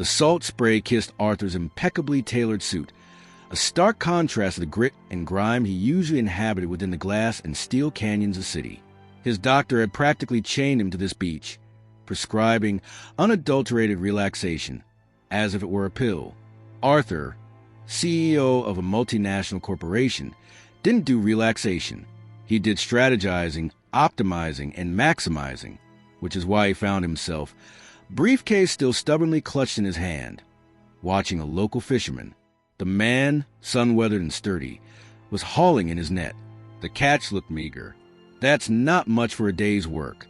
The salt spray kissed Arthur's impeccably tailored suit, a stark contrast to the grit and grime he usually inhabited within the glass and steel canyons of the city. His doctor had practically chained him to this beach, prescribing unadulterated relaxation, as if it were a pill. Arthur, CEO of a multinational corporation, didn't do relaxation. He did strategizing, optimizing, and maximizing, which is why he found himself, briefcase still stubbornly clutched in his hand, watching a local fisherman. The man, sun-weathered and sturdy, was hauling in his net. The catch looked meager. "That's not much for a day's work,"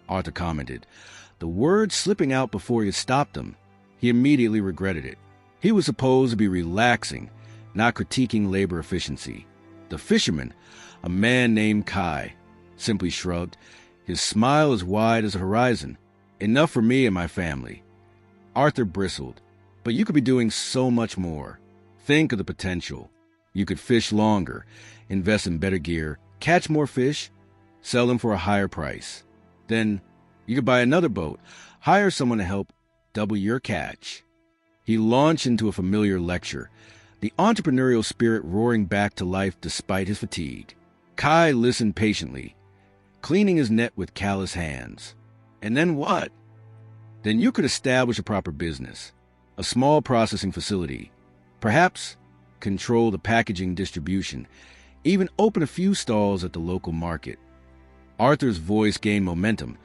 Arthur commented, the words slipping out before he had stopped them. He immediately regretted it. He was supposed to be relaxing, not critiquing labor efficiency. The fisherman, a man named Kai, simply shrugged, his smile as wide as the horizon. "Enough for me and my family." Arthur bristled. "But you could be doing so much more. Think of the potential. You could fish longer, invest in better gear, catch more fish, sell them for a higher price. Then you could buy another boat, hire someone to help double your catch." He launched into a familiar lecture, the entrepreneurial spirit roaring back to life despite his fatigue. Kai listened patiently, cleaning his net with callous hands. "And then what?" "Then you could establish a proper business, a small processing facility, perhaps control the packaging distribution, even open a few stalls at the local market." Arthur's voice gained momentum,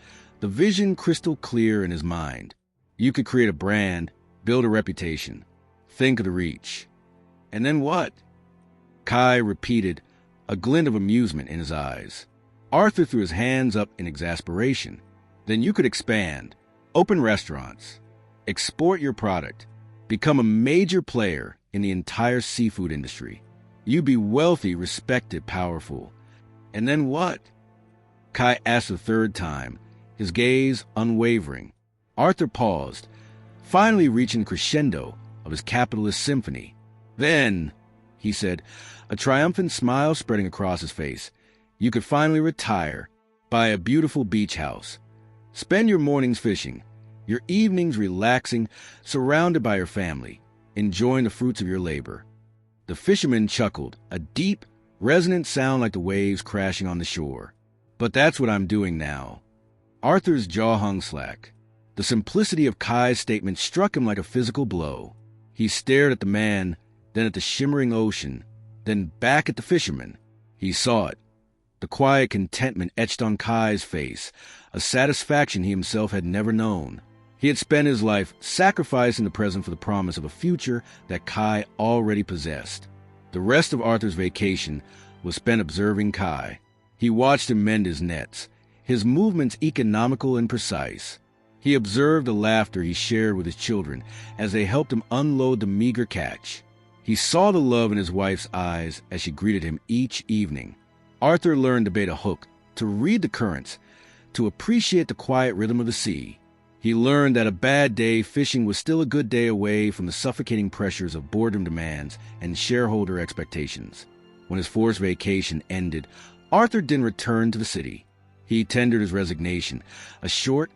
the vision crystal clear in his mind. You could create a brand, build a reputation. Think of the reach. "And then what?" Kai repeated, a glint of amusement in his eyes. Arthur threw his hands up in exasperation. "Then you could expand, open restaurants, export your product, become a major player in the entire seafood industry. You'd be wealthy, respected, powerful. And then what?" Kai asked the third time, his gaze unwavering. Arthur paused, finally reaching the crescendo of his capitalist symphony. "Then," he said, a triumphant smile spreading across his face, "you could finally retire, buy a beautiful beach house, spend your mornings fishing, your evenings relaxing, surrounded by your family, enjoying the fruits of your labor." The fisherman chuckled, a deep, resonant sound like the waves crashing on the shore. "But that's what I'm doing now." Arthur's jaw hung slack. The simplicity of Kai's statement struck him like a physical blow. He stared at the man, then at the shimmering ocean, then back at the fisherman. He saw it. The quiet contentment etched on Kai's face, a satisfaction he himself had never known. He had spent his life sacrificing the present for the promise of a future that Kai already possessed. The rest of Arthur's vacation was spent observing Kai. He watched him mend his nets, his movements economical and precise. He observed the laughter he shared with his children as they helped him unload the meager catch. He saw the love in his wife's eyes as she greeted him each evening. Arthur learned to bait a hook, to read the currents, to appreciate the quiet rhythm of the sea. He learned that a bad day fishing was still a good day away from the suffocating pressures of boredom demands and shareholder expectations. When his forced vacation ended, Arthur didn't return to the city. He tendered his resignation, a short,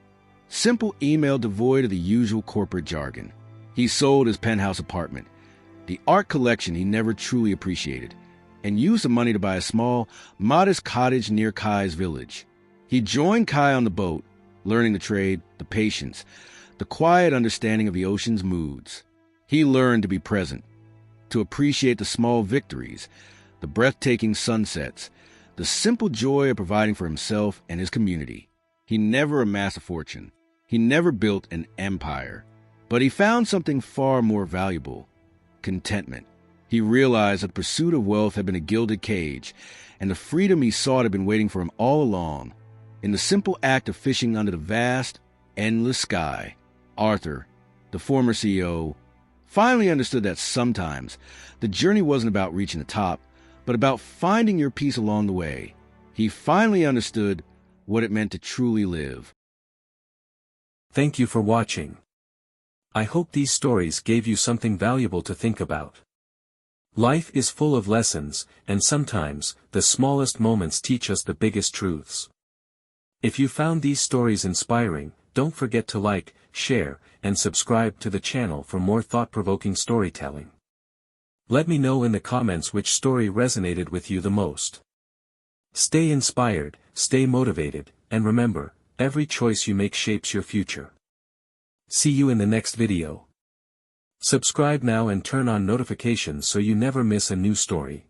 simple email devoid of the usual corporate jargon. He sold his penthouse apartment, the art collection he never truly appreciated, and used the money to buy a small, modest cottage near Kai's village. He joined Kai on the boat, learning the trade, the patience, the quiet understanding of the ocean's moods. He learned to be present, to appreciate the small victories, the breathtaking sunsets, the simple joy of providing for himself and his community. He never amassed a fortune. He never built an empire. But he found something far more valuable: contentment. He realized that the pursuit of wealth had been a gilded cage, and the freedom he sought had been waiting for him all along, in the simple act of fishing under the vast, endless sky. Arthur, the former CEO, finally understood that sometimes the journey wasn't about reaching the top, but about finding your peace along the way. He finally understood what it meant to truly live. Thank you for watching. I hope these stories gave you something valuable to think about. Life is full of lessons, and sometimes, the smallest moments teach us the biggest truths. If you found these stories inspiring, don't forget to like, share, and subscribe to the channel for more thought-provoking storytelling. Let me know in the comments which story resonated with you the most. Stay inspired, stay motivated, and remember, every choice you make shapes your future. See you in the next video. Subscribe now and turn on notifications so you never miss a new story.